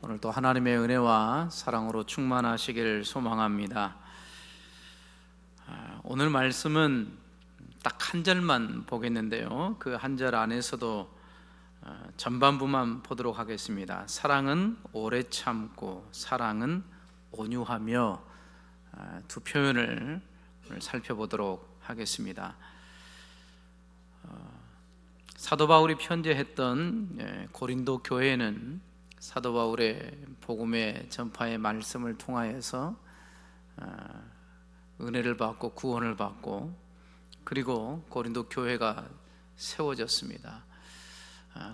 오늘도 하나님의 은혜와 사랑으로 충만하시길 소망합니다. 오늘 말씀은 딱 한 절만 보겠는데요, 그 한 절 안에서도 전반부만 보도록 하겠습니다. 사랑은 오래 참고 사랑은 온유하며, 두 표현을 오늘 살펴보도록 하겠습니다. 사도 바울이 편지했던 고린도 교회는 사도 바울의 복음의 전파의 말씀을 통하여서 은혜를 받고 구원을 받고, 그리고 고린도 교회가 세워졌습니다.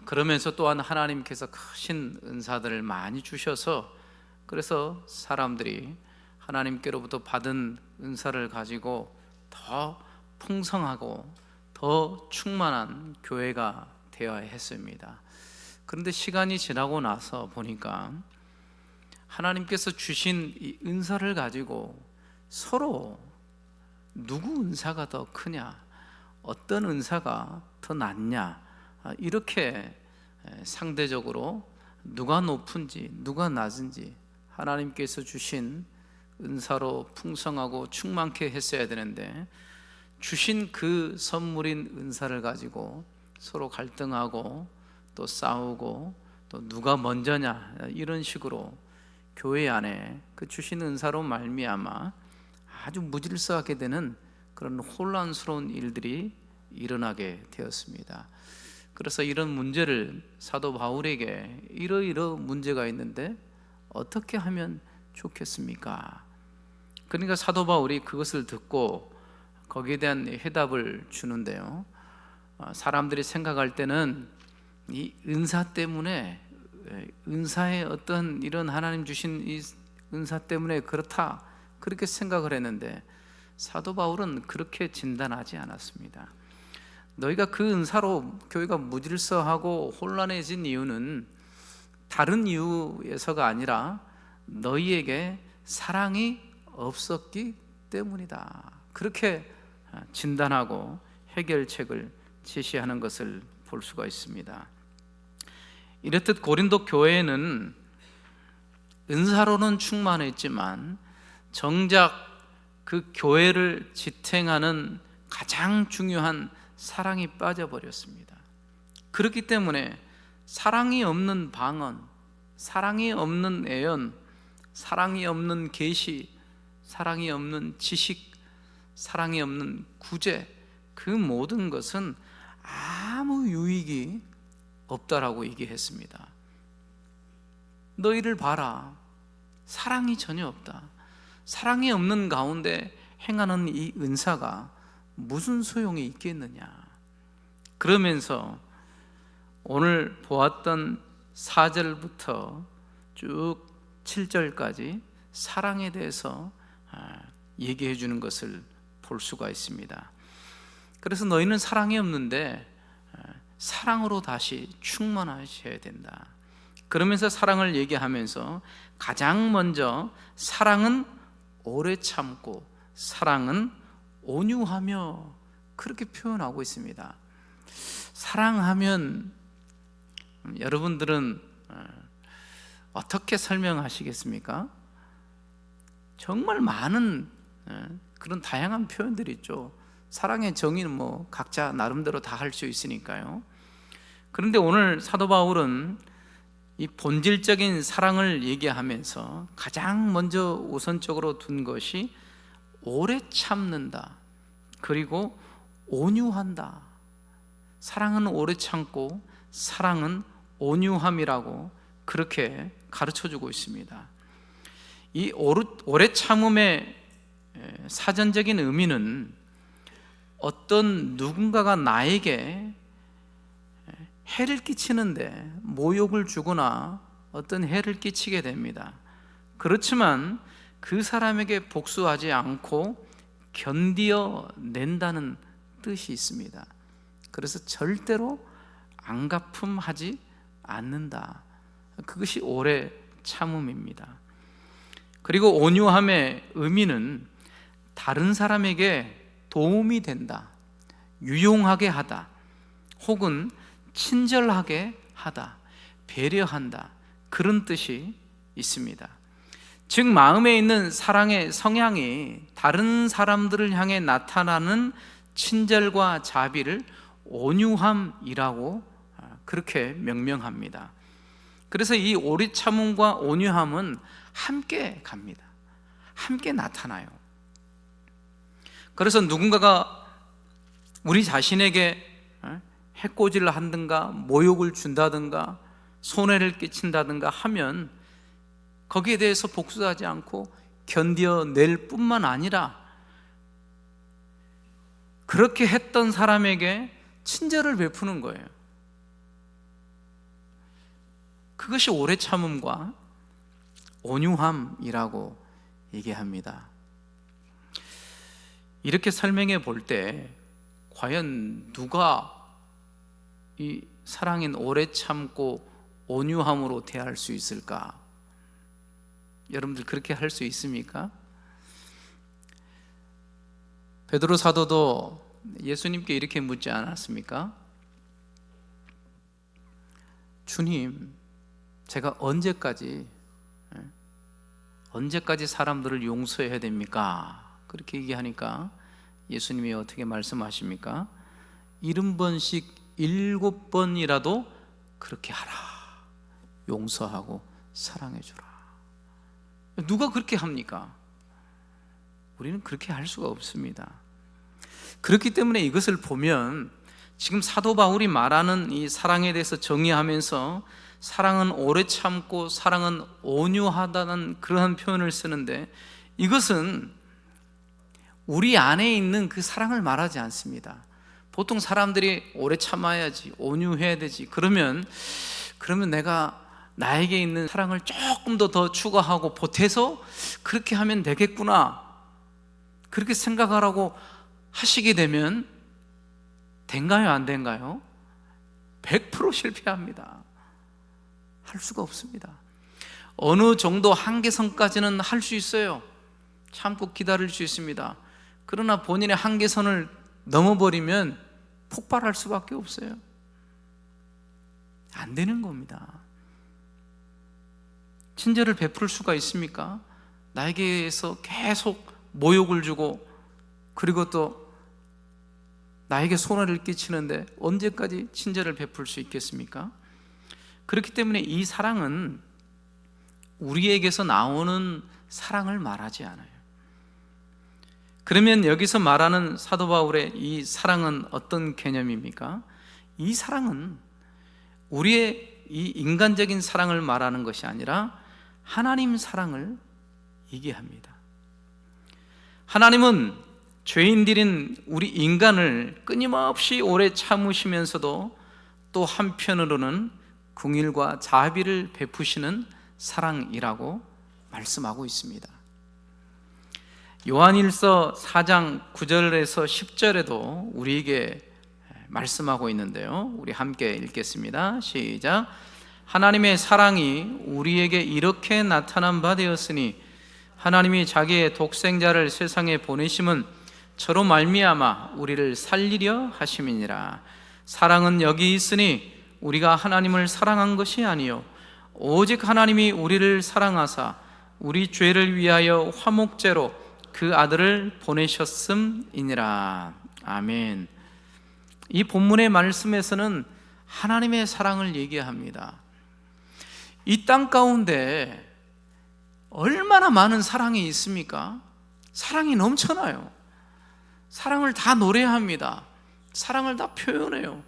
그러면서 또한 하나님께서 크신 은사들을 많이 주셔서, 그래서 사람들이 하나님께로부터 받은 은사를 가지고 더 풍성하고 더 충만한 교회가 되어야 했습니다. 그런데 시간이 지나고 나서 보니까 하나님께서 주신 이 은사를 가지고 서로 누구 은사가 더 크냐, 어떤 은사가 더 낫냐, 이렇게 상대적으로 누가 높은지 누가 낮은지 하나님께서 주신 은사로 풍성하고 충만케 했어야 되는데, 주신 그 선물인 은사를 가지고 서로 갈등하고 또 싸우고 또 누가 먼저냐, 이런 식으로 교회 안에 그 주신 은사로 말미암아 아주 무질서하게 되는 그런 혼란스러운 일들이 일어나게 되었습니다. 그래서 이런 문제를 사도 바울에게 이러이러 문제가 있는데 어떻게 하면 좋겠습니까? 그러니까 사도 바울이 그것을 듣고 거기에 대한 해답을 주는데요, 사람들이 생각할 때는 이 은사 때문에, 은사의 어떤 이런 하나님 주신 이 은사 때문에 그렇다, 그렇게 생각을 했는데 사도 바울은 그렇게 진단하지 않았습니다. 너희가 그 은사로 교회가 무질서하고 혼란해진 이유는 다른 이유에서가 아니라 너희에게 사랑이 없었기 때문이다, 그렇게 진단하고 해결책을 제시하는 것을 볼 수가 있습니다. 이렇듯 고린도 교회는 은사로는 충만했지만 정작 그 교회를 지탱하는 가장 중요한 사랑이 빠져버렸습니다. 그렇기 때문에 사랑이 없는 방언, 사랑이 없는 애언, 사랑이 없는 계시, 사랑이 없는 지식, 사랑이 없는 구제, 그 모든 것은 아무 유익이 없다라고 얘기했습니다. 너희를 봐라, 사랑이 전혀 없다. 사랑이 없는 가운데 행하는 이 은사가 무슨 소용이 있겠느냐. 그러면서 오늘 보았던 4절부터 쭉 7절까지 사랑에 대해서 얘기해 주는 것을 볼 수가 있습니다. 그래서 너희는 사랑이 없는데 사랑으로 다시 충만하셔야 된다. 그러면서 사랑을 얘기하면서 가장 먼저 사랑은 오래 참고 사랑은 온유하며, 그렇게 표현하고 있습니다. 사랑하면 여러분들은 어떻게 설명하시겠습니까? 정말 많은 그런 다양한 표현들이 있죠. 사랑의 정의는 뭐 각자 나름대로 다 할 수 있으니까요. 그런데 오늘 사도 바울은 이 본질적인 사랑을 얘기하면서 가장 먼저 우선적으로 둔 것이 오래 참는다, 그리고 온유한다. 사랑은 오래 참고 사랑은 온유함이라고 그렇게 가르쳐주고 있습니다. 이 오래 참음의 사전적인 의미는 어떤 누군가가 나에게 해를 끼치는데 모욕을 주거나 어떤 해를 끼치게 됩니다. 그렇지만 그 사람에게 복수하지 않고 견디어낸다는 뜻이 있습니다. 그래서 절대로 안갚음하지 않는다, 그것이 오래 참음입니다. 그리고 온유함의 의미는 다른 사람에게 도움이 된다, 유용하게 하다, 혹은 친절하게 하다, 배려한다, 그런 뜻이 있습니다. 즉 마음에 있는 사랑의 성향이 다른 사람들을 향해 나타나는 친절과 자비를 온유함이라고 그렇게 명명합니다. 그래서 이 오래 참음과 온유함은 함께 갑니다. 함께 나타나요. 그래서 누군가가 우리 자신에게 해코지를 한든가 모욕을 준다든가 손해를 끼친다든가 하면 거기에 대해서 복수하지 않고 견뎌낼 뿐만 아니라 그렇게 했던 사람에게 친절을 베푸는 거예요. 그것이 오래 참음과 온유함이라고 얘기합니다. 이렇게 설명해 볼 때 과연 누가 이 사랑인 오래 참고 온유함으로 대할 수 있을까? 여러분들 그렇게 할 수 있습니까? 베드로 사도도 예수님께 이렇게 묻지 않았습니까? 주님, 제가 언제까지 사람들을 용서해야 됩니까? 그렇게 얘기하니까 예수님이 어떻게 말씀하십니까? 70번씩 7번이라도 그렇게 하라. 용서하고 사랑해 주라. 누가 그렇게 합니까? 우리는 그렇게 할 수가 없습니다. 그렇기 때문에 이것을 보면 지금 사도 바울이 말하는 이 사랑에 대해서 정의하면서 사랑은 오래 참고 사랑은 온유하다는 그러한 표현을 쓰는데, 이것은 우리 안에 있는 그 사랑을 말하지 않습니다. 보통 사람들이 오래 참아야지, 온유해야 되지, 그러면 내가 나에게 있는 사랑을 조금 더 추가하고 보태서 그렇게 하면 되겠구나, 그렇게 생각하라고 하시게 되면 된가요? 안 된가요? 100% 실패합니다. 할 수가 없습니다. 어느 정도 한계선까지는 할 수 있어요. 참고 기다릴 수 있습니다. 그러나 본인의 한계선을 넘어버리면 폭발할 수밖에 없어요. 안 되는 겁니다. 친절을 베풀 수가 있습니까? 나에게서 계속 모욕을 주고 그리고 또 나에게 손해를 끼치는데 언제까지 친절을 베풀 수 있겠습니까? 그렇기 때문에 이 사랑은 우리에게서 나오는 사랑을 말하지 않아요. 그러면 여기서 말하는 사도 바울의 이 사랑은 어떤 개념입니까? 이 사랑은 우리의 이 인간적인 사랑을 말하는 것이 아니라 하나님 사랑을 얘기합니다. 하나님은 죄인들인 우리 인간을 끊임없이 오래 참으시면서도 또 한편으로는 긍휼과 자비를 베푸시는 사랑이라고 말씀하고 있습니다. 요한일서 4장 9절에서 10절에도 우리에게 말씀하고 있는데요, 우리 함께 읽겠습니다. 시작. 하나님의 사랑이 우리에게 이렇게 나타난 바 되었으니 하나님이 자기의 독생자를 세상에 보내심은 저로 말미암아 우리를 살리려 하심이니라. 사랑은 여기 있으니 우리가 하나님을 사랑한 것이 아니요 오직 하나님이 우리를 사랑하사 우리 죄를 위하여 화목제로 그 아들을 보내셨음이니라. 아멘. 이 본문의 말씀에서는 하나님의 사랑을 얘기합니다. 이 땅 가운데 얼마나 많은 사랑이 있습니까? 사랑이 넘쳐나요. 사랑을 다 노래합니다. 사랑을 다 표현해요.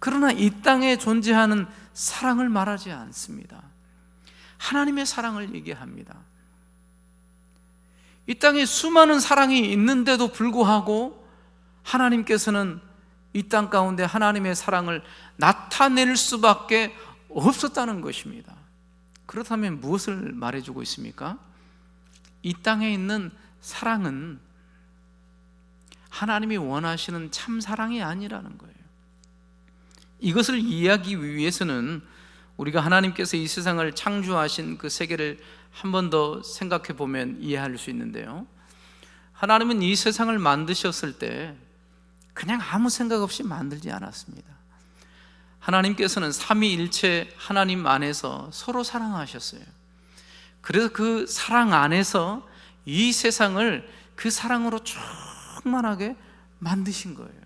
그러나 이 땅에 존재하는 사랑을 말하지 않습니다. 하나님의 사랑을 얘기합니다. 이 땅에 수많은 사랑이 있는데도 불구하고 하나님께서는 이 땅 가운데 하나님의 사랑을 나타낼 수밖에 없었다는 것입니다. 그렇다면 무엇을 말해주고 있습니까? 이 땅에 있는 사랑은 하나님이 원하시는 참 사랑이 아니라는 거예요. 이것을 이해하기 위해서는 우리가 하나님께서 이 세상을 창조하신 그 세계를 한 번 더 생각해 보면 이해할 수 있는데요, 하나님은 이 세상을 만드셨을 때 그냥 아무 생각 없이 만들지 않았습니다. 하나님께서는 삼위일체 하나님 안에서 서로 사랑하셨어요. 그래서 그 사랑 안에서 이 세상을 그 사랑으로 충만하게 만드신 거예요.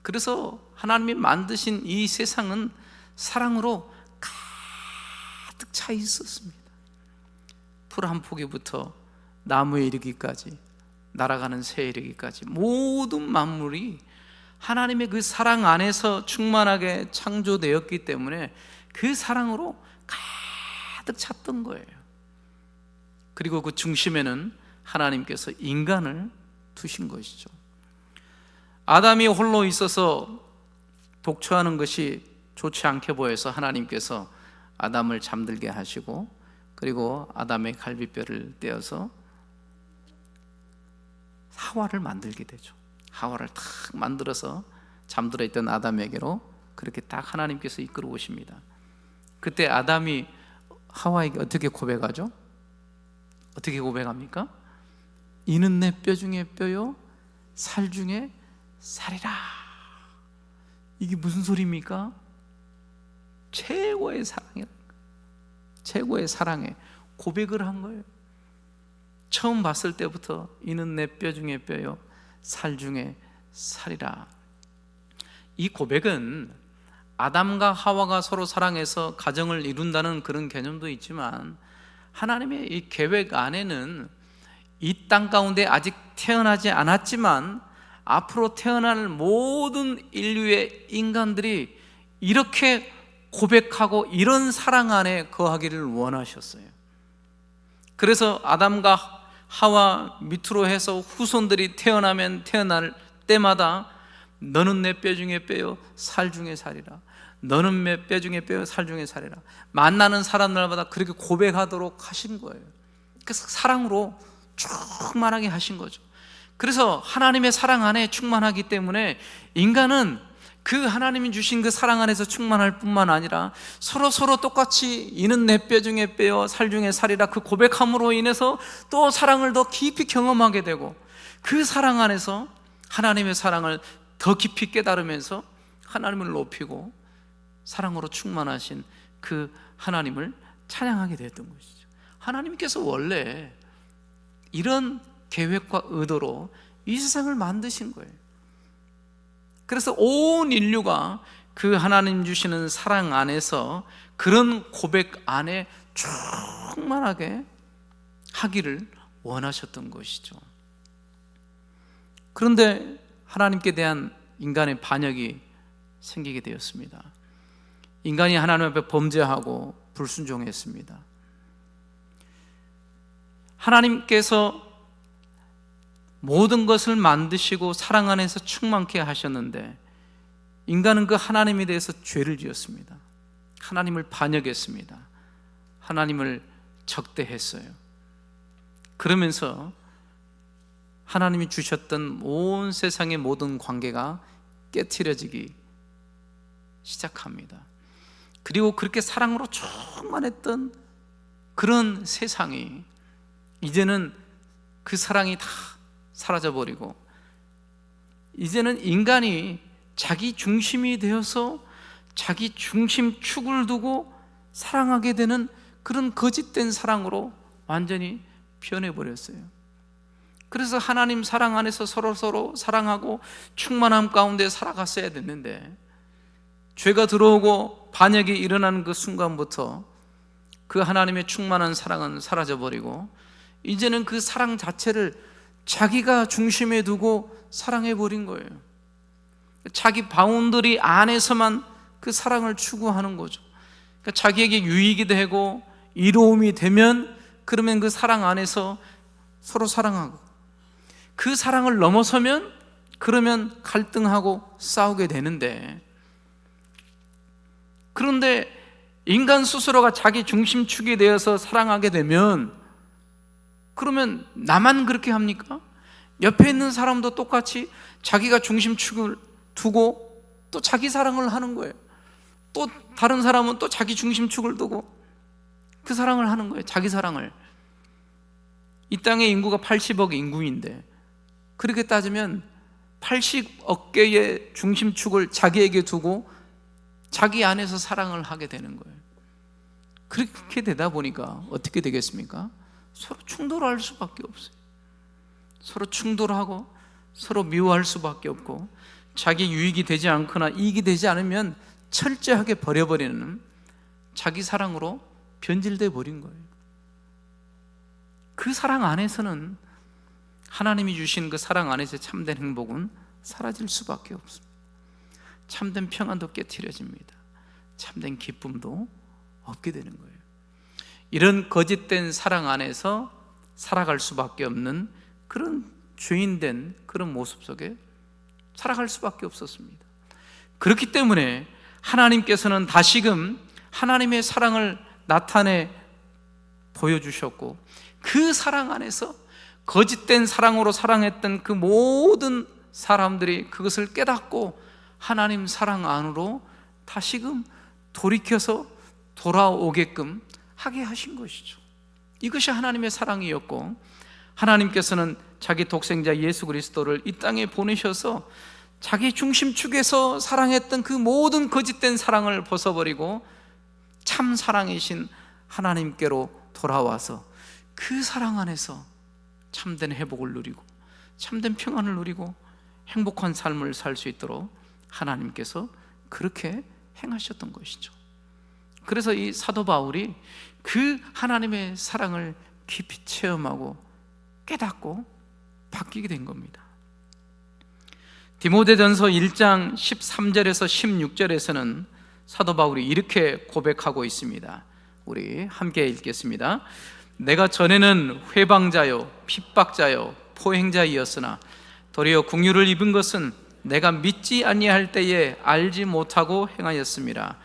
그래서 하나님이 만드신 이 세상은 사랑으로 가득 차 있었습니다. 풀 한 포기부터 나무에 이르기까지, 날아가는 새에 이르기까지 모든 만물이 하나님의 그 사랑 안에서 충만하게 창조되었기 때문에 그 사랑으로 가득 찼던 거예요. 그리고 그 중심에는 하나님께서 인간을 두신 것이죠. 아담이 홀로 있어서 독초하는 것이 좋지 않게 보여서 하나님께서 아담을 잠들게 하시고, 그리고 아담의 갈비뼈를 떼어서 하와를 만들게 되죠. 하와를 탁 만들어서 잠들어 있던 아담에게로 그렇게 딱 하나님께서 이끌어 오십니다. 그때 아담이 하와에게 어떻게 고백하죠? 어떻게 고백합니까? 이는 내 뼈 중에 뼈요 살 중에 살이라. 이게 무슨 소리입니까? 최고의 사랑이라는 거예요. 최고의 사랑에 고백을 한 거예요. 처음 봤을 때부터 이는 내 뼈 중에 뼈요 살 중에 살이라. 이 고백은 아담과 하와가 서로 사랑해서 가정을 이룬다는 그런 개념도 있지만, 하나님의 이 계획 안에는 이 땅 가운데 아직 태어나지 않았지만 앞으로 태어날 모든 인류의 인간들이 이렇게 고백하고 이런 사랑 안에 거하기를 원하셨어요. 그래서 아담과 하와 밑으로 해서 후손들이 태어나면 태어날 때마다 너는 내 뼈 중에 뼈요 살 중에 살이라, 너는 내 뼈 중에 뼈요 살 중에 살이라, 만나는 사람들마다 그렇게 고백하도록 하신 거예요. 그래서 사랑으로 충만하게 하신 거죠. 그래서 하나님의 사랑 안에 충만하기 때문에 인간은 그 하나님이 주신 그 사랑 안에서 충만할 뿐만 아니라 서로 똑같이 이는 내 뼈 중에 뼈요 살 중에 살이라 그 고백함으로 인해서 또 사랑을 더 깊이 경험하게 되고, 그 사랑 안에서 하나님의 사랑을 더 깊이 깨달으면서 하나님을 높이고 사랑으로 충만하신 그 하나님을 찬양하게 됐던 것이죠. 하나님께서 원래 이런 계획과 의도로 이 세상을 만드신 거예요. 그래서 온 인류가 그 하나님 주시는 사랑 안에서 그런 고백 안에 충만하게 하기를 원하셨던 것이죠. 그런데 하나님께 대한 인간의 반역이 생기게 되었습니다. 인간이 하나님 앞에 범죄하고 불순종했습니다. 하나님께서 모든 것을 만드시고 사랑 안에서 충만케 하셨는데 인간은 그 하나님에 대해서 죄를 지었습니다. 하나님을 반역했습니다. 하나님을 적대했어요. 그러면서 하나님이 주셨던 온 세상의 모든 관계가 깨트려지기 시작합니다. 그리고 그렇게 사랑으로 충만했던 그런 세상이 이제는 그 사랑이 다 사라져버리고, 이제는 인간이 자기 중심이 되어서 자기 중심 축을 두고 사랑하게 되는 그런 거짓된 사랑으로 완전히 변해버렸어요. 그래서 하나님 사랑 안에서 서로 사랑하고 충만함 가운데 살아갔어야 됐는데, 죄가 들어오고 반역이 일어나는 그 순간부터 그 하나님의 충만한 사랑은 사라져버리고 이제는 그 사랑 자체를 자기가 중심에 두고 사랑해버린 거예요. 자기 바운더리 안에서만 그 사랑을 추구하는 거죠. 그러니까 자기에게 유익이 되고 이로움이 되면 그러면 그 사랑 안에서 서로 사랑하고, 그 사랑을 넘어서면 그러면 갈등하고 싸우게 되는데, 그런데 인간 스스로가 자기 중심축이 되어서 사랑하게 되면 그러면 나만 그렇게 합니까? 옆에 있는 사람도 똑같이 자기가 중심축을 두고 또 자기 사랑을 하는 거예요. 또 다른 사람은 또 자기 중심축을 두고 그 사랑을 하는 거예요. 자기 사랑을. 이 땅의 인구가 80억 인구인데 그렇게 따지면 80억 개의 중심축을 자기에게 두고 자기 안에서 사랑을 하게 되는 거예요. 그렇게 되다 보니까 어떻게 되겠습니까? 서로 충돌할 수밖에 없어요. 서로 충돌하고 서로 미워할 수밖에 없고, 자기 유익이 되지 않거나 이익이 되지 않으면 철저하게 버려버리는 자기 사랑으로 변질돼 버린 거예요. 그 사랑 안에서는, 하나님이 주신 그 사랑 안에서의 참된 행복은 사라질 수밖에 없습니다. 참된 평안도 깨트려집니다. 참된 기쁨도 없게 되는 거예요. 이런 거짓된 사랑 안에서 살아갈 수밖에 없는 그런 죄인된 그런 모습 속에 살아갈 수밖에 없었습니다. 그렇기 때문에 하나님께서는 다시금 하나님의 사랑을 나타내 보여주셨고, 그 사랑 안에서 거짓된 사랑으로 사랑했던 그 모든 사람들이 그것을 깨닫고 하나님 사랑 안으로 다시금 돌이켜서 돌아오게끔 하게 하신 것이죠. 이것이 하나님의 사랑이었고, 하나님께서는 자기 독생자 예수 그리스도를 이 땅에 보내셔서 자기 중심축에서 사랑했던 그 모든 거짓된 사랑을 벗어버리고 참 사랑이신 하나님께로 돌아와서 그 사랑 안에서 참된 회복을 누리고 참된 평안을 누리고 행복한 삶을 살 수 있도록 하나님께서 그렇게 행하셨던 것이죠. 그래서 이 사도 바울이 그 하나님의 사랑을 깊이 체험하고 깨닫고 바뀌게 된 겁니다. 디모데전서 1장 13절에서 16절에서는 사도 바울이 이렇게 고백하고 있습니다. 우리 함께 읽겠습니다. 내가 전에는 회방자요 핍박자요 포행자이었으나 도리어 긍휼을 입은 것은 내가 믿지 아니할 때에 알지 못하고 행하였음이라.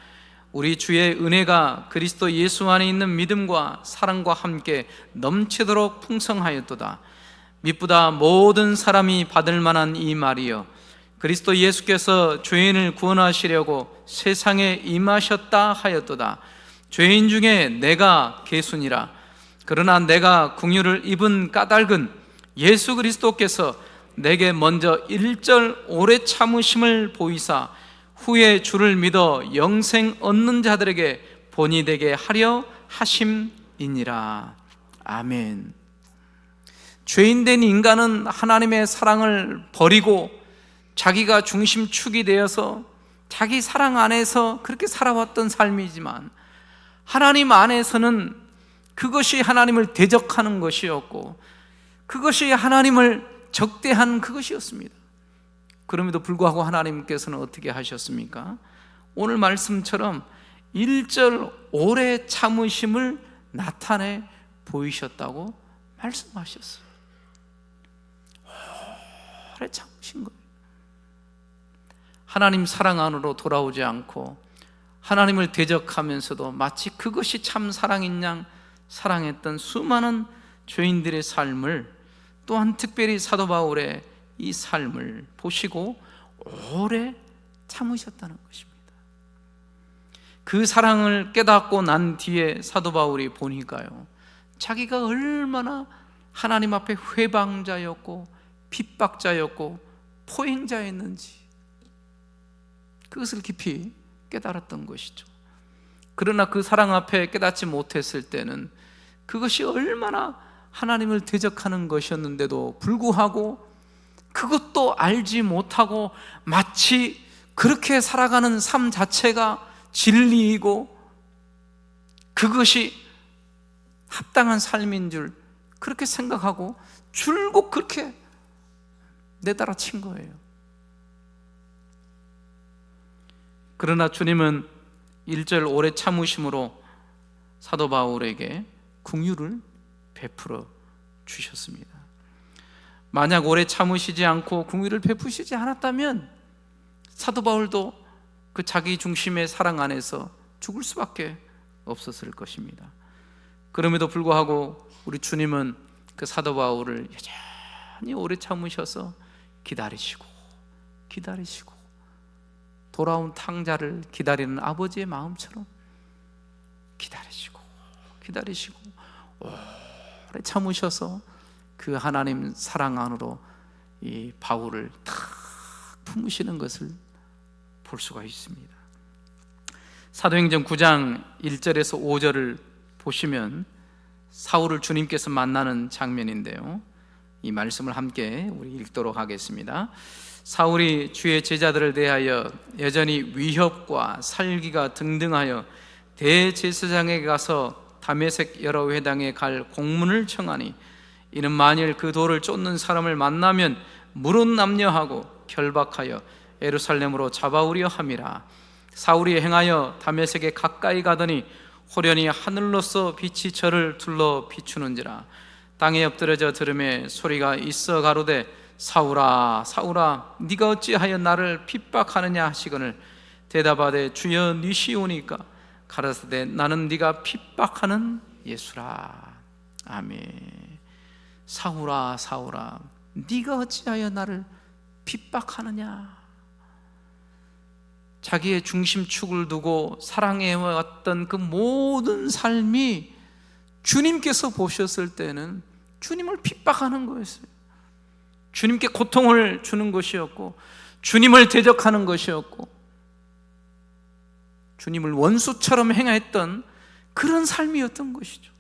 우리 주의 은혜가 그리스도 예수 안에 있는 믿음과 사랑과 함께 넘치도록 풍성하였도다. 미쁘다 모든 사람이 받을 만한 이 말이여, 그리스도 예수께서 죄인을 구원하시려고 세상에 임하셨다 하였도다. 죄인 중에 내가 개순이라. 그러나 내가 긍휼을 입은 까닭은 예수 그리스도께서 내게 먼저 일절 오래 참으심을 보이사 후에 주를 믿어 영생 얻는 자들에게 본이 되게 하려 하심이니라. 아멘. 죄인된 인간은 하나님의 사랑을 버리고 자기가 중심축이 되어서 자기 사랑 안에서 그렇게 살아왔던 삶이지만, 하나님 안에서는 그것이 하나님을 대적하는 것이었고 그것이 하나님을 적대한 그것이었습니다. 그럼에도 불구하고 하나님께서는 어떻게 하셨습니까? 오늘 말씀처럼 일절 오래 참으심을 나타내 보이셨다고 말씀하셨어요. 오래 참으신 거예요. 하나님 사랑 안으로 돌아오지 않고 하나님을 대적하면서도 마치 그것이 참 사랑인 양 사랑했던 수많은 죄인들의 삶을, 또한 특별히 사도 바울의 이 삶을 보시고 오래 참으셨다는 것입니다. 그 사랑을 깨닫고 난 뒤에 사도 바울이 보니까요, 자기가 얼마나 하나님 앞에 회방자였고 핍박자였고 포행자였는지 그것을 깊이 깨달았던 것이죠. 그러나 그 사랑 앞에 깨닫지 못했을 때는 그것이 얼마나 하나님을 대적하는 것이었는데도 불구하고 그것도 알지 못하고 마치 그렇게 살아가는 삶 자체가 진리이고 그것이 합당한 삶인 줄 그렇게 생각하고 줄곧 그렇게 내달아친 거예요. 그러나 주님은 1절 오래 참으심으로 사도 바울에게 긍휼을 베풀어 주셨습니다. 만약 오래 참으시지 않고 긍휼을 베푸시지 않았다면 사도 바울도 그 자기 중심의 사랑 안에서 죽을 수밖에 없었을 것입니다. 그럼에도 불구하고 우리 주님은 그 사도 바울을 여전히 오래 참으셔서 기다리시고 돌아온 탕자를 기다리는 아버지의 마음처럼 기다리시고 오래 참으셔서 그 하나님 사랑 안으로 이 바울을 탁 품으시는 것을 볼 수가 있습니다. 사도행전 9장 1절에서 5절을 보시면 사울을 주님께서 만나는 장면인데요, 이 말씀을 함께 우리 읽도록 하겠습니다. 사울이 주의 제자들을 대하여 여전히 위협과 살기가 등등하여 대제사장에게 가서 다메섹 여러 회당에 갈 공문을 청하니, 이는 만일 그 돌을 쫓는 사람을 만나면 물은 남녀하고 결박하여 예루살렘으로 잡아오려 함이라. 사울이 행하여 다메섹에 가까이 가더니 호련히 하늘로서 빛이 저를 둘러 비추는지라. 땅에 엎드려져 들음에 소리가 있어 가로되 사울아 사울아 네가 어찌하여 나를 핍박하느냐 하시거늘, 대답하되 주여 니시오니까 가라사대 나는 네가 핍박하는 예수라. 아멘. 사울아 사울아 네가 어찌하여 나를 핍박하느냐. 자기의 중심축을 두고 사랑해왔던 그 모든 삶이 주님께서 보셨을 때는 주님을 핍박하는 거였어요. 주님께 고통을 주는 것이었고, 주님을 대적하는 것이었고, 주님을 원수처럼 행했던 그런 삶이었던 것이죠.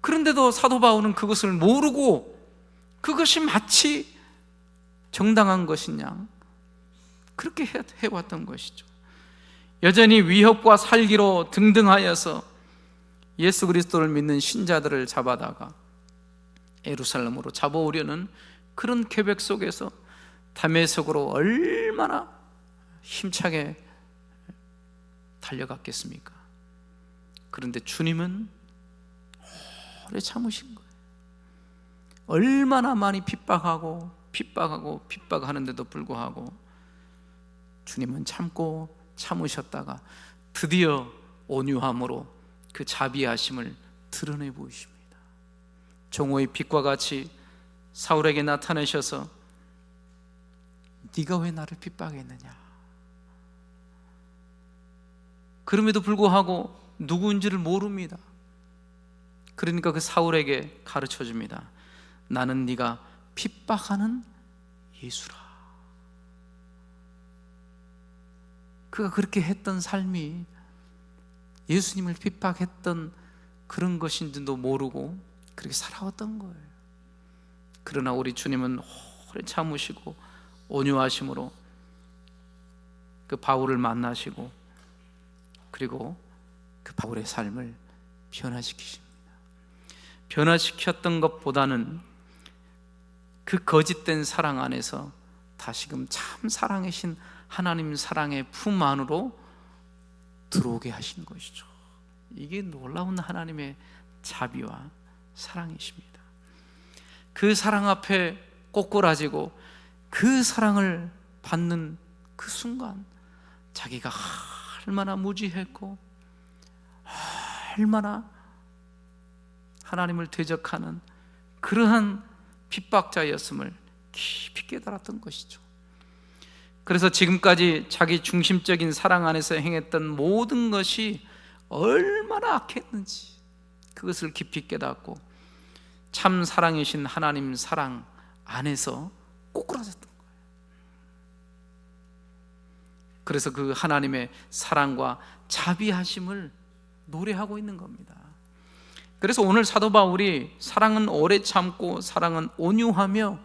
그런데도 사도 바울은 그것을 모르고 그것이 마치 정당한 것이냐 그렇게 해왔던 것이죠. 여전히 위협과 살기로 등등하여서 예수 그리스도를 믿는 신자들을 잡아다가 예루살렘으로 잡아오려는 그런 계획 속에서 다메섹으로 얼마나 힘차게 달려갔겠습니까? 그런데 주님은 오래 참으신 거예요. 얼마나 많이 핍박하고 핍박하는데도 불구하고 주님은 참으셨다가 드디어 온유함으로 그 자비하심을 드러내 보이십니다. 종호의 빛과 같이 사울에게 나타내셔서 네가 왜 나를 핍박했느냐. 그럼에도 불구하고 누구인지를 모릅니다. 그러니까 그 사울에게 가르쳐 줍니다. 나는 네가 핍박하는 예수라. 그가 그렇게 했던 삶이 예수님을 핍박했던 그런 것인지도 모르고 그렇게 살아왔던 거예요. 그러나 우리 주님은 오래 참으시고 온유하심으로 그 바울을 만나시고, 그리고 그 바울의 삶을 변화시키십니다. 변화시켰던 것보다는 그 거짓된 사랑 안에서 다시금 참 사랑이신 하나님 사랑의 품 안으로 들어오게 하신 것이죠. 이게 놀라운 하나님의 자비와 사랑이십니다. 그 사랑 앞에 꼬꾸라지고 그 사랑을 받는 그 순간 자기가 얼마나 무지했고 얼마나 하나님을 대적하는 그러한 핍박자였음을 깊이 깨달았던 것이죠. 그래서 지금까지 자기 중심적인 사랑 안에서 행했던 모든 것이 얼마나 악했는지 그것을 깊이 깨닫고 참 사랑이신 하나님 사랑 안에서 꼬꾸라졌던 거예요. 그래서 그 하나님의 사랑과 자비하심을 노래하고 있는 겁니다. 그래서 오늘 사도 바울이 사랑은 오래 참고 사랑은 온유하며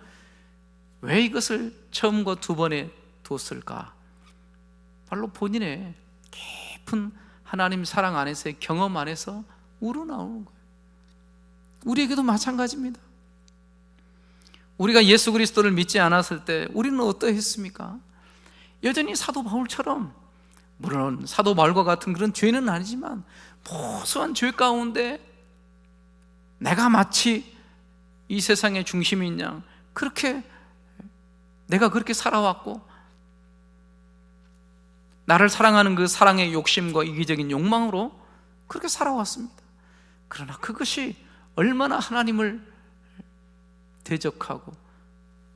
왜 이것을 처음과 두 번에 뒀을까? 바로 본인의 깊은 하나님 사랑 안에서의 경험 안에서 우러나오는 거예요. 우리에게도 마찬가지입니다. 우리가 예수 그리스도를 믿지 않았을 때 우리는 어떠했습니까? 여전히 사도 바울처럼, 물론 사도 바울과 같은 그런 죄는 아니지만 무수한 죄 가운데 내가 마치 이 세상의 중심인 양 그렇게 내가 그렇게 살아왔고, 나를 사랑하는 그 사랑의 욕심과 이기적인 욕망으로 그렇게 살아왔습니다. 그러나 그것이 얼마나 하나님을 대적하고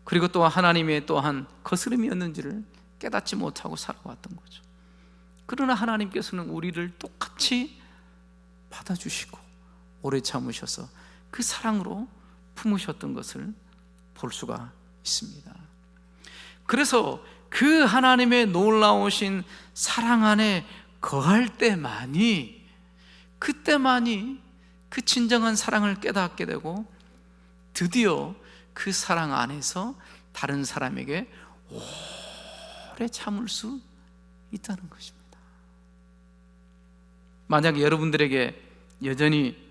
그리고 또 하나님의 또한 거스름이었는지를 깨닫지 못하고 살아왔던 거죠. 그러나 하나님께서는 우리를 똑같이 받아주시고 오래 참으셔서 그 사랑으로 품으셨던 것을 볼 수가 있습니다. 그래서 그 하나님의 놀라우신 사랑 안에 거할 때만이, 그때만이 그 진정한 사랑을 깨닫게 되고 드디어 그 사랑 안에서 다른 사람에게 오래 참을 수 있다는 것입니다. 만약 여러분들에게 여전히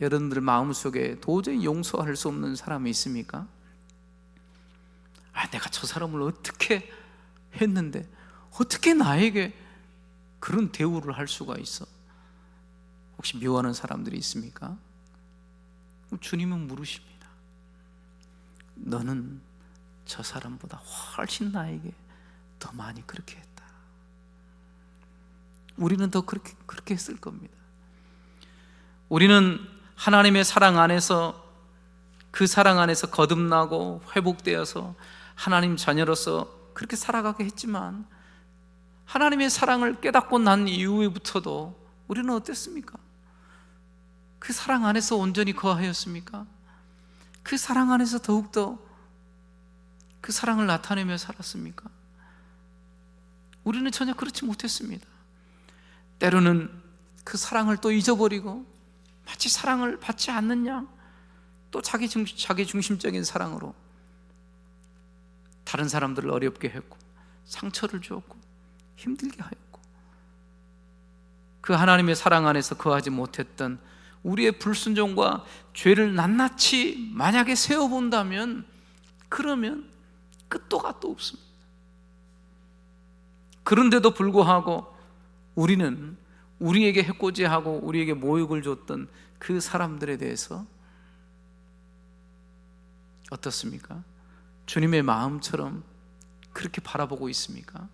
여러분들 마음속에 도저히 용서할 수 없는 사람이 있습니까? 내가 저 사람을 어떻게 했는데 어떻게 나에게 그런 대우를 할 수가 있어? 혹시 미워하는 사람들이 있습니까? 주님은 물으십니다. 너는 저 사람보다 훨씬 나에게 더 많이 그렇게 했다. 우리는 더 그렇게 했을 겁니다. 우리는 하나님의 사랑 안에서, 그 사랑 안에서 거듭나고 회복되어서 하나님 자녀로서 그렇게 살아가게 했지만, 하나님의 사랑을 깨닫고 난 이후부터도 우리는 어땠습니까? 그 사랑 안에서 온전히 거하였습니까? 그 사랑 안에서 더욱더 그 사랑을 나타내며 살았습니까? 우리는 전혀 그렇지 못했습니다. 때로는 그 사랑을 또 잊어버리고 마치 사랑을 받지 않는 양, 또 자기 중심적인 사랑으로 다른 사람들을 어렵게 했고 상처를 주었고 힘들게 하였고, 그 하나님의 사랑 안에서 거하지 못했던 우리의 불순종과 죄를 낱낱이 만약에 세어본다면, 그러면 끝도 갓도 없습니다. 그런데도 불구하고 우리는 우리에게 해코지하고 우리에게 모욕을 줬던 그 사람들에 대해서 어떻습니까? 주님의 마음처럼 그렇게 바라보고 있습니까?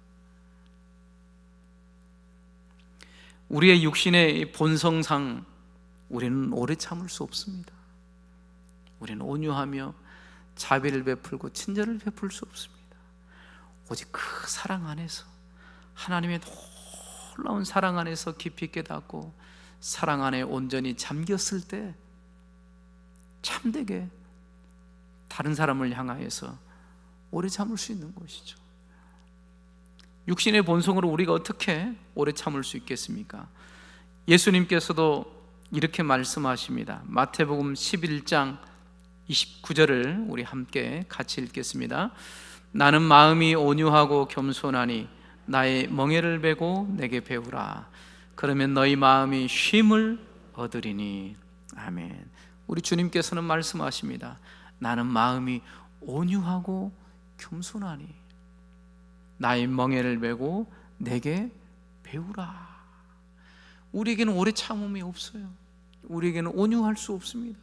우리의 육신의 본성상 우리는 오래 참을 수 없습니다. 우리는 온유하며 자비를 베풀고 친절을 베풀 수 없습니다. 오직 그 사랑 안에서, 하나님의 놀라운 사랑 안에서 깊이 깨닫고 사랑 안에 온전히 잠겼을 때 참되게 다른 사람을 향하여서 오래 참을 수 있는 것이죠. 육신의 본성으로 우리가 어떻게 오래 참을 수 있겠습니까? 예수님께서도 이렇게 말씀하십니다. 마태복음 11장 29절을 우리 함께 같이 읽겠습니다. 나는 마음이 온유하고 겸손하니 나의 멍에를 베고 내게 배우라. 그러면 너희 마음이 쉼을 얻으리니. 아멘. 우리 주님께서는 말씀하십니다. 나는 마음이 온유하고 겸손하니 나의 멍에를 베고 내게 배우라. 우리에게는 오래 참음이 없어요. 우리에게는 온유할 수 없습니다.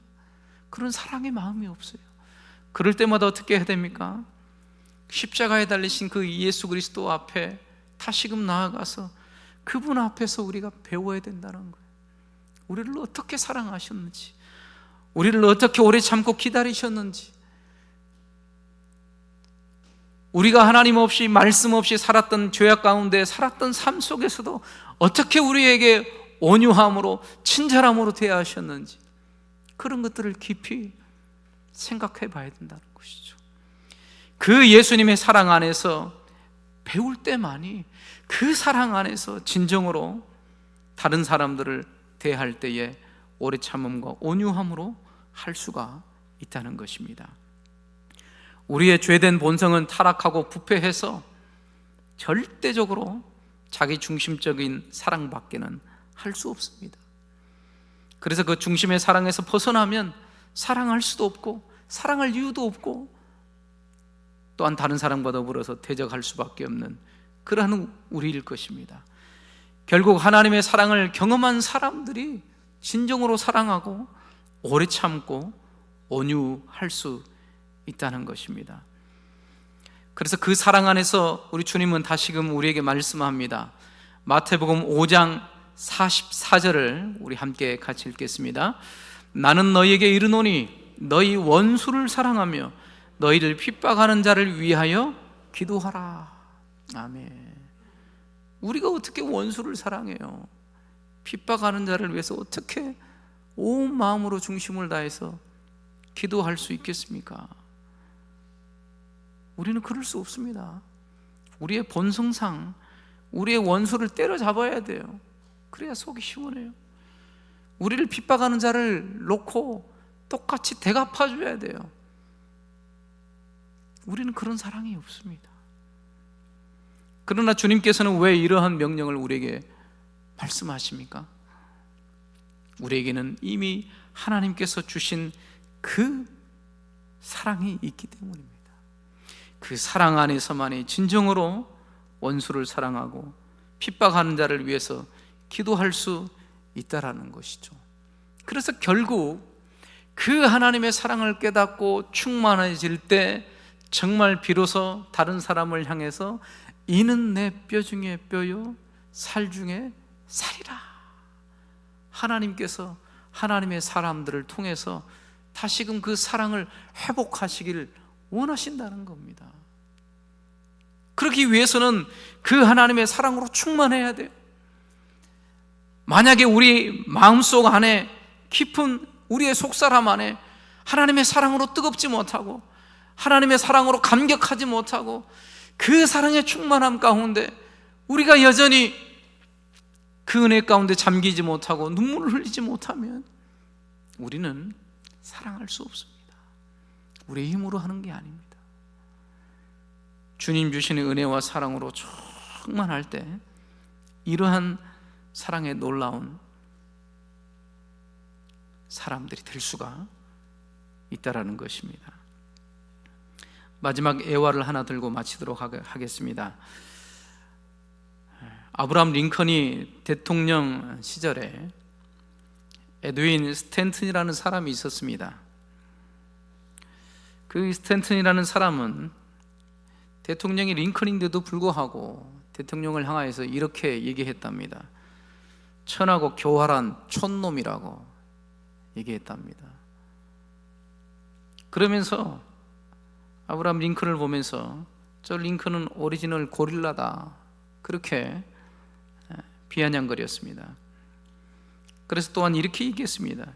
그런 사랑의 마음이 없어요. 그럴 때마다 어떻게 해야 됩니까? 십자가에 달리신 그 예수 그리스도 앞에 다시금 나아가서 그분 앞에서 우리가 배워야 된다는 거예요. 우리를 어떻게 사랑하셨는지, 우리를 어떻게 오래 참고 기다리셨는지, 우리가 하나님 없이 말씀 없이 살았던 죄악 가운데 살았던 삶 속에서도 어떻게 우리에게 온유함으로 친절함으로 대하셨는지, 그런 것들을 깊이 생각해 봐야 된다는 것이죠. 그 예수님의 사랑 안에서 배울 때만이 그 사랑 안에서 진정으로 다른 사람들을 대할 때에 오래 참음과 온유함으로 할 수가 있다는 것입니다. 우리의 죄된 본성은 타락하고 부패해서 절대적으로 자기 중심적인 사랑밖에는 할 수 없습니다. 그래서 그 중심의 사랑에서 벗어나면 사랑할 수도 없고 사랑할 이유도 없고 또한 다른 사람과 더불어서 대적할 수밖에 없는 그러한 우리일 것입니다. 결국 하나님의 사랑을 경험한 사람들이 진정으로 사랑하고 오래 참고 온유할 수 있다는 것입니다. 그래서 그 사랑 안에서 우리 주님은 다시금 우리에게 말씀합니다. 마태복음 5장 44절을 우리 함께 같이 읽겠습니다. 나는 너희에게 이르노니 너희 원수를 사랑하며 너희를 핍박하는 자를 위하여 기도하라. 아멘. 우리가 어떻게 원수를 사랑해요? 핍박하는 자를 위해서 어떻게 온 마음으로 중심을 다해서 기도할 수 있겠습니까? 우리는 그럴 수 없습니다. 우리의 본성상 우리의 원수를 때려잡아야 돼요. 그래야 속이 시원해요. 우리를 핍박하는 자를 놓고 똑같이 대갚아줘야 돼요. 우리는 그런 사랑이 없습니다. 그러나 주님께서는 왜 이러한 명령을 우리에게 말씀하십니까? 우리에게는 이미 하나님께서 주신 그 사랑이 있기 때문입니다. 그 사랑 안에서만이 진정으로 원수를 사랑하고 핍박하는 자를 위해서 기도할 수 있다라는 것이죠. 그래서 결국 그 하나님의 사랑을 깨닫고 충만해질 때 정말 비로소 다른 사람을 향해서 이는 내 뼈 중에 뼈요 살 중에 살이라, 하나님께서 하나님의 사람들을 통해서 다시금 그 사랑을 회복하시기를 원하신다는 겁니다. 그러기 위해서는 그 하나님의 사랑으로 충만해야 돼요. 만약에 우리 마음속 안에 깊은 우리의 속사람 안에 하나님의 사랑으로 뜨겁지 못하고 하나님의 사랑으로 감격하지 못하고 그 사랑의 충만함 가운데 우리가 여전히 그 은혜 가운데 잠기지 못하고 눈물을 흘리지 못하면 우리는 사랑할 수 없습니다. 우리의 힘으로 하는 게 아닙니다. 주님 주시는 은혜와 사랑으로 충만할 때 이러한 사랑의 놀라운 사람들이 될 수가 있다라는 것입니다. 마지막 애화를 하나 들고 마치도록 하겠습니다. 아브라함 링컨이 대통령 시절에 에드윈 스탠튼이라는 사람이 있었습니다. 그 스탠튼이라는 사람은 대통령이 링컨인데도 불구하고 대통령을 향하여서 이렇게 얘기했답니다. 천하고 교활한 촌놈이라고 얘기했답니다. 그러면서 아브라함 링컨을 보면서 저 링컨은 오리지널 고릴라다, 그렇게 비아냥거렸습니다. 그래서 또한 이렇게 얘기했습니다.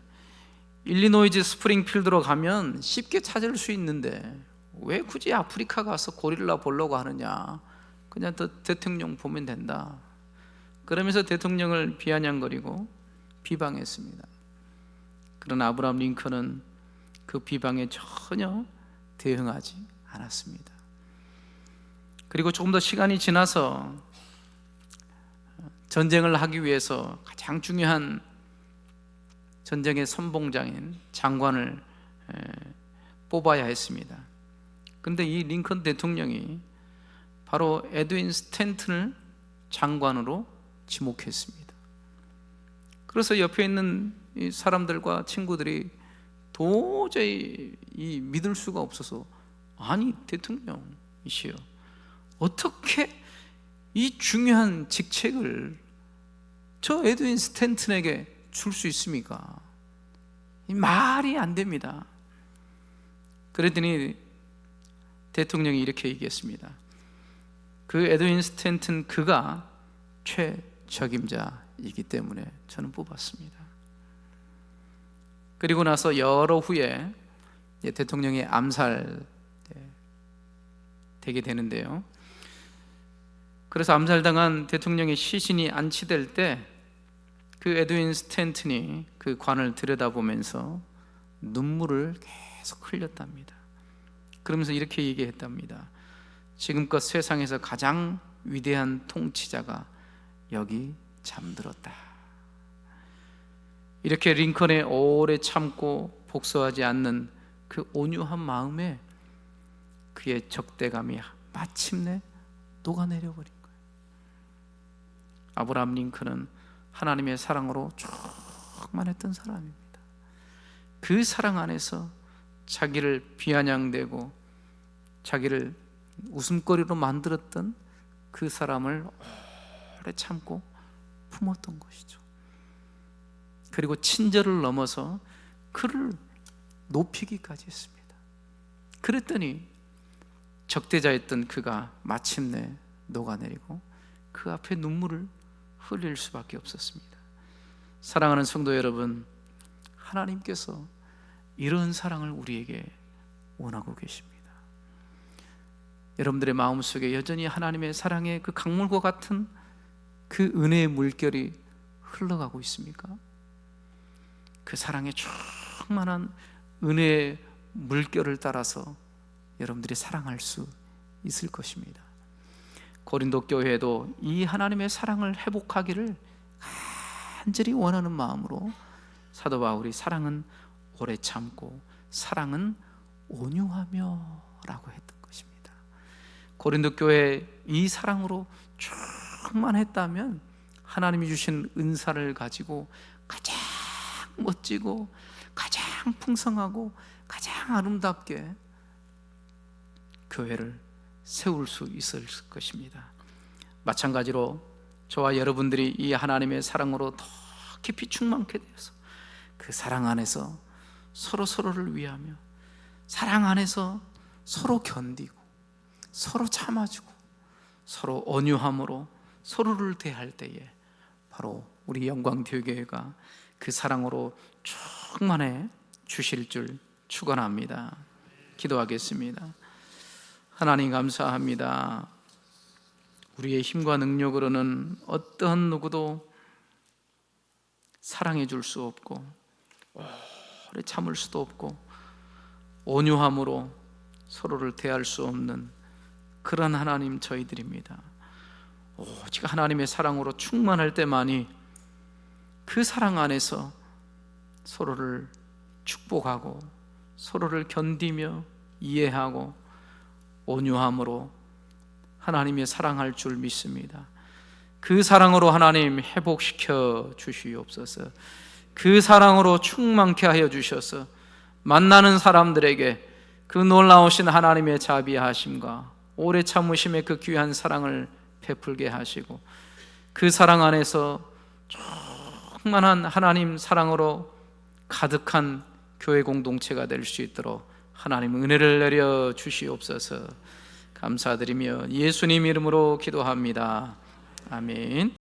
일리노이즈 스프링필드로 가면 쉽게 찾을 수 있는데 왜 굳이 아프리카 가서 고릴라 보려고 하느냐, 그냥 또 대통령 보면 된다. 그러면서 대통령을 비아냥거리고 비방했습니다. 그러나 아브라함 링컨은 그 비방에 전혀 대응하지 않았습니다. 그리고 조금 더 시간이 지나서 전쟁을 하기 위해서 가장 중요한 전쟁의 선봉장인 장관을 뽑아야 했습니다. 그런데 이 링컨 대통령이 바로 에드윈 스탠튼을 장관으로 지목했습니다. 그래서 옆에 있는 이 사람들과 친구들이 도저히 믿을 수가 없어서, 아니 대통령이시여, 어떻게 이 중요한 직책을 저 에드윈 스탠튼에게 줄 수 있습니까? 말이 안 됩니다. 그랬더니 대통령이 이렇게 얘기했습니다. 그 에드윈 스탠튼, 그가 최적임자이기 때문에 저는 뽑았습니다. 그리고 나서 여러 후에 대통령이 암살되게 되는데요. 그래서 암살당한 대통령의 시신이 안치될 때 그 에드윈 스탠튼이 그 관을 들여다보면서 눈물을 계속 흘렸답니다. 그러면서 이렇게 얘기했답니다. 지금껏 세상에서 가장 위대한 통치자가 여기 잠들었다. 이렇게 링컨의 오래 참고 복수하지 않는 그 온유한 마음에 그의 적대감이 마침내 녹아내려 버린 거예요. 아브라함 링컨은 하나님의 사랑으로 충만했던 사람입니다. 그 사랑 안에서 자기를 비아냥대고 자기를 웃음거리로 만들었던 그 사람을 오래 참고 품었던 것이죠. 그리고 친절을 넘어서 그를 높이기까지 했습니다. 그랬더니 적대자였던 그가 마침내 녹아내리고 그 앞에 눈물을 흘릴 수밖에 없었습니다. 사랑하는 성도 여러분, 하나님께서 이런 사랑을 우리에게 원하고 계십니다. 여러분들의 마음속에 여전히 하나님의 사랑의 그 강물과 같은 그 은혜의 물결이 흘러가고 있습니까? 그 사랑의 충만한 은혜의 물결을 따라서 여러분들이 사랑할 수 있을 것입니다. 고린도 교회도 이 하나님의 사랑을 회복하기를 간절히 원하는 마음으로 사도 바울이 사랑은 오래 참고 사랑은 온유하며 라고 했던 것입니다. 고린도 교회 이 사랑으로 충만했다면 하나님이 주신 은사를 가지고 가장 멋지고 가장 풍성하고 가장 아름답게 교회를 세울 수 있을 것입니다. 마찬가지로 저와 여러분들이 이 하나님의 사랑으로 더 깊이 충만케 되어서 그 사랑 안에서 서로를 위하며 사랑 안에서 서로 견디고 서로 참아주고 서로 온유함으로 서로를 대할 때에 바로 우리 영광교회가 그 사랑으로 충만해 주실 줄 축원합니다. 기도하겠습니다. 하나님 감사합니다. 우리의 힘과 능력으로는 어떠한 누구도 사랑해 줄 수 없고 오래 참을 수도 없고 온유함으로 서로를 대할 수 없는 그런 하나님 저희들입니다. 오직 하나님의 사랑으로 충만할 때만이 그 사랑 안에서 서로를 축복하고 서로를 견디며 이해하고 온유함으로 하나님의 사랑할 줄 믿습니다. 그 사랑으로 하나님 회복시켜 주시옵소서. 그 사랑으로 충만케 하여 주셔서 만나는 사람들에게 그 놀라우신 하나님의 자비하심과 오래 참으심의 그 귀한 사랑을 베풀게 하시고 그 사랑 안에서 충만한 하나님 사랑으로 가득한 교회 공동체가 될 수 있도록 하나님 은혜를 내려 주시옵소서. 감사드리며 예수님 이름으로 기도합니다. 아멘.